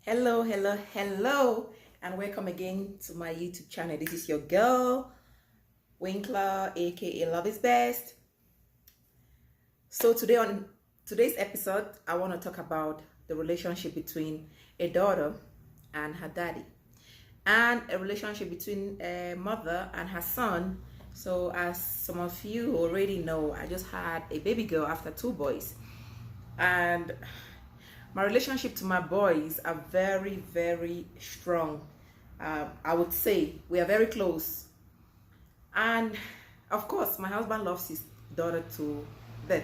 Hello, hello, hello, and welcome again to my YouTube channel. This is your girl, Winkler, aka Love is Best. So today on today's episode, I want to talk about the relationship between a daughter and her daddy, and a relationship between a mother and her son. So as some of you already know, I just had a baby girl after two boys, and my relationship to my boys are very, very strong. I would say we are very close, and of course my husband loves his daughter to death.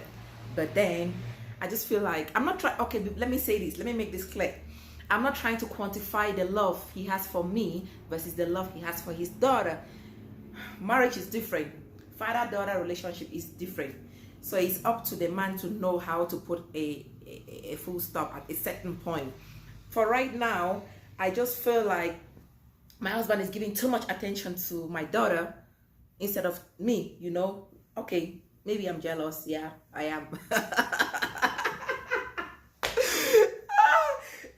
But then I just feel like I'm not trying. Okay, let me say this, let me make this clear. I'm not trying to quantify the love he has for me versus the love he has for his daughter. Marriage is different. Father-daughter relationship is different. So it's up to the man to know how to put a full stop at a certain point. For right now, I just feel like my husband is giving too much attention to my daughter instead of me, Okay, maybe I'm jealous. Yeah, I am.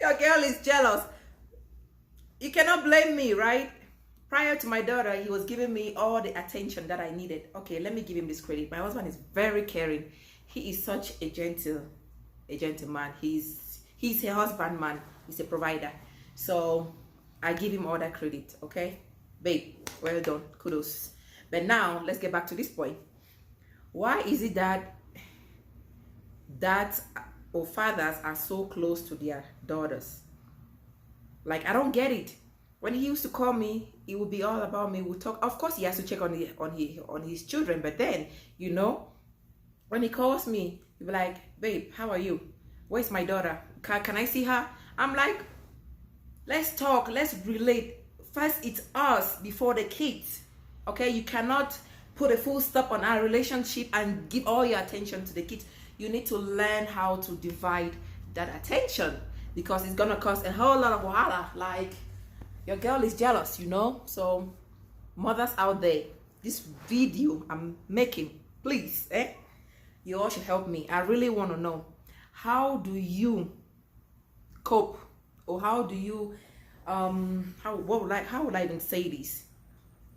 Your girl is jealous. You cannot blame me, right? Prior to my daughter, he was giving me all the attention that I needed. Okay, let me give him this credit. My husband is very caring. He is such a gentleman. He's a husband man. He's a provider. So I give him all that credit. Okay, babe, well done, kudos. But now let's get back to this point. Why is it that or fathers are so close to their daughters? Like, I don't get it. When he used to call me, it would be all about me. We'll talk. Of course, he has to check on his children. But then, when he calls me, he'll be like, "Babe, how are you? Where's my daughter? Can I see her?" I'm like, "Let's talk. Let's relate. First, it's us before the kids. Okay? You cannot put a full stop on our relationship and give all your attention to the kids. You need to learn how to divide that attention, because it's gonna cause a whole lot of wahala. Like, your girl is jealous, So mothers out there, this video I'm making, please, you all should help me. I really want to know, how do you cope, or how do you how would I even say this?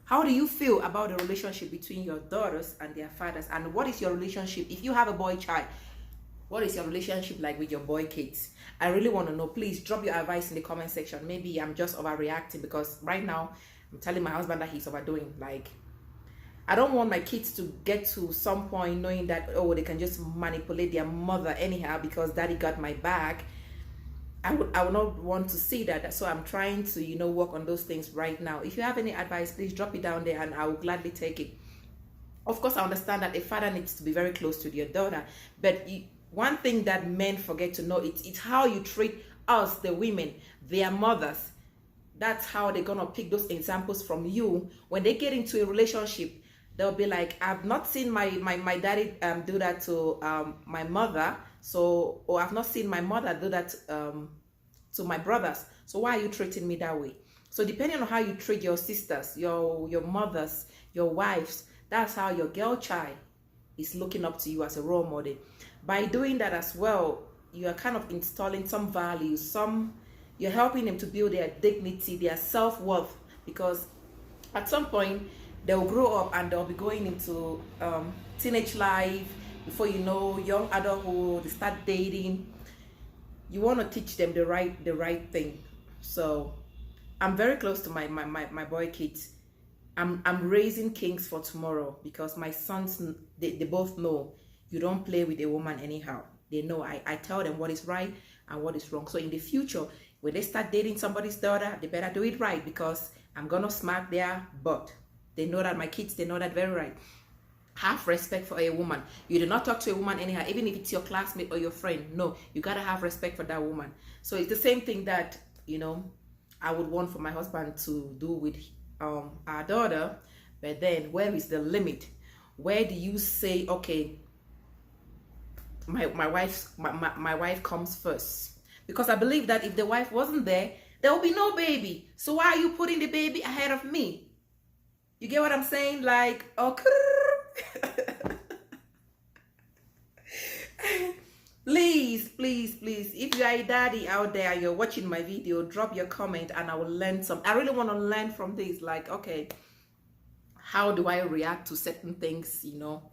How do you feel about the relationship between your daughters and their fathers? And what is your relationship, if you have a boy child, what is your relationship like with your boy kids? I really want to know. Please drop your advice in the comment section. Maybe I'm just overreacting, because right now I'm telling my husband that he's overdoing. Like, I don't want my kids to get to some point knowing that, oh, they can just manipulate their mother anyhow because daddy got my back. I would not want to see that. So I'm trying to, work on those things right now. If you have any advice, please drop it down there and I will gladly take it. Of course, I understand that a father needs to be very close to your daughter, but one thing that men forget to know, it's how you treat us, the women, their mothers. That's how they're gonna pick those examples from you. When they get into a relationship, they'll be like, I've not seen my daddy do that to my mother, or I've not seen my mother do that to my brothers. So why are you treating me that way? So depending on how you treat your sisters, your mothers, your wives, that's how your girl child is looking up to you as a role model. By doing that as well, you are kind of installing some values, you're helping them to build their dignity, their self-worth, because at some point they'll grow up and they'll be going into teenage life. Before you know, young adulthood, they start dating. You want to teach them the right thing. So I'm very close to my boy kids. I'm raising kings for tomorrow, because my sons, they both know you don't play with a woman anyhow. They know I tell them what is right and what is wrong. So in the future, when they start dating somebody's daughter, they better do it right, because I'm gonna smack their butt. They know that, my kids, they know that very right. Have respect for a woman. You do not talk to a woman anyhow, even if it's your classmate or your friend. No, you gotta have respect for that woman. So it's the same thing that I would want for my husband to do with our daughter. But then, where is the limit? Where do you say, okay, my wife comes first? Because I believe that if the wife wasn't there will be no baby. So why are you putting the baby ahead of me? You get what I'm saying? Like, okay. Please, please, please, if you are a daddy out there, you're watching my video, drop your comment and I will learn some. I really want to learn from this. Like, okay, how do I react to certain things? You know,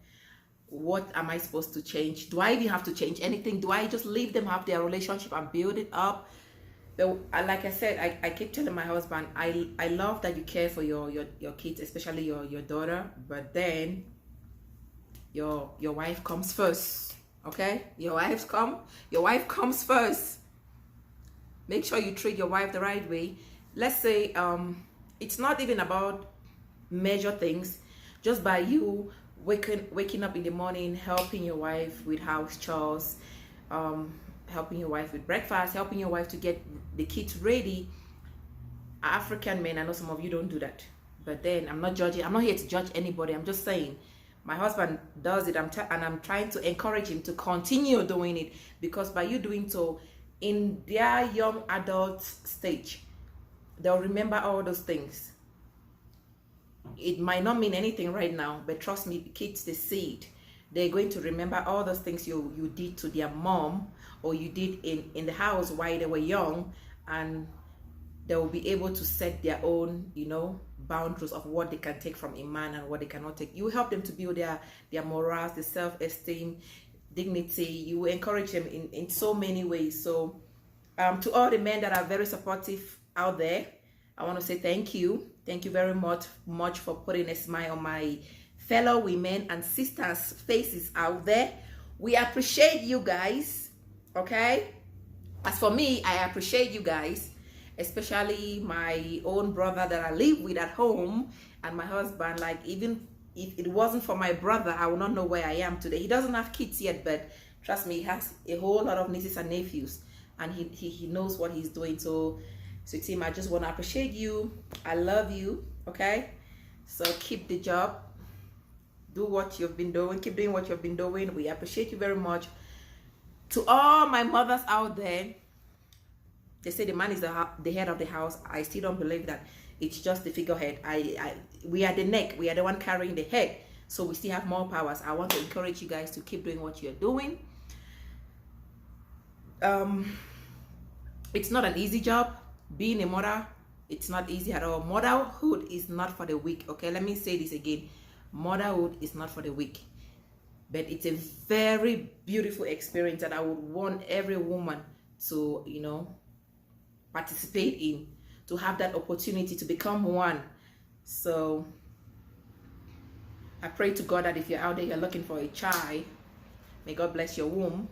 what am I supposed to change? Do I even have to change anything? Do I just leave them have their relationship and build it up? Like I said, I keep telling my husband, I love that you care for your kids, especially your daughter, but then your wife comes first. Okay, your wife comes first. Make sure you treat your wife the right way. Let's say it's not even about major things, just by you waking up in the morning, helping your wife with house chores, helping your wife with breakfast, helping your wife to get the kids ready. African men, I know some of you don't do that, but then I'm not judging. I'm not here to judge anybody. I'm just saying my husband does it, and I'm trying to encourage him to continue doing it, because by you doing so, in their young adult stage, they'll remember all those things. It might not mean anything right now, but trust me, kids, they see it. They're going to remember all those things you did to their mom, or you did in the house while they were young, and they will be able to set their own, you know, boundaries of what they can take from a man and what they cannot take. You help them to build their morals, their self-esteem, dignity. You encourage them in so many ways. So to all the men that are very supportive out there, I want to say thank you. Thank you very much for putting a smile on my fellow women and sisters' faces out there. We appreciate you guys. Okay, as for me, I appreciate you guys, especially my own brother that I live with at home, and my husband. Like, even if it wasn't for my brother, I would not know where I am today. He doesn't have kids yet, but trust me, he has a whole lot of nieces and nephews, and he knows what he's doing. So team, I just want to appreciate you. I love you. Okay, so keep the job, do what you've been doing, keep doing what you've been doing. We appreciate you very much. To all my mothers out there, they say the man is the head of the house. I still don't believe that. It's just the figurehead. We are the neck. We are the one carrying the head. So we still have more powers. I want to encourage you guys to keep doing what you're doing. It's not an easy job. Being a mother, it's not easy at all. Motherhood is not for the weak. Okay, let me say this again. Motherhood is not for the weak. But it's a very beautiful experience that I would want every woman to, you know, participate in, to have that opportunity to become one. So I pray to God that if you're out there, you're looking for a child, may God bless your womb.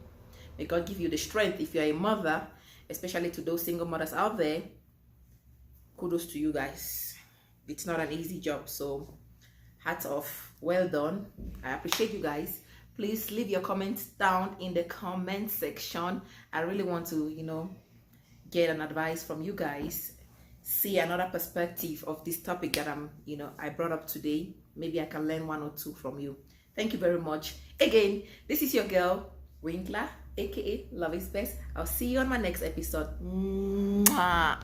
May God give you the strength. If you're a mother, especially to those single mothers out there, kudos to you guys. It's not an easy job. So hats off, well done. I appreciate you guys. Please leave your comments down in the comment section. I really want to, you know, get an advice from you guys, see another perspective of this topic that I brought up today. Maybe I can learn one or two from you. Thank you very much. Again, this is your girl Winkler, aka Love is Best. I'll see you on my next episode. Mwah.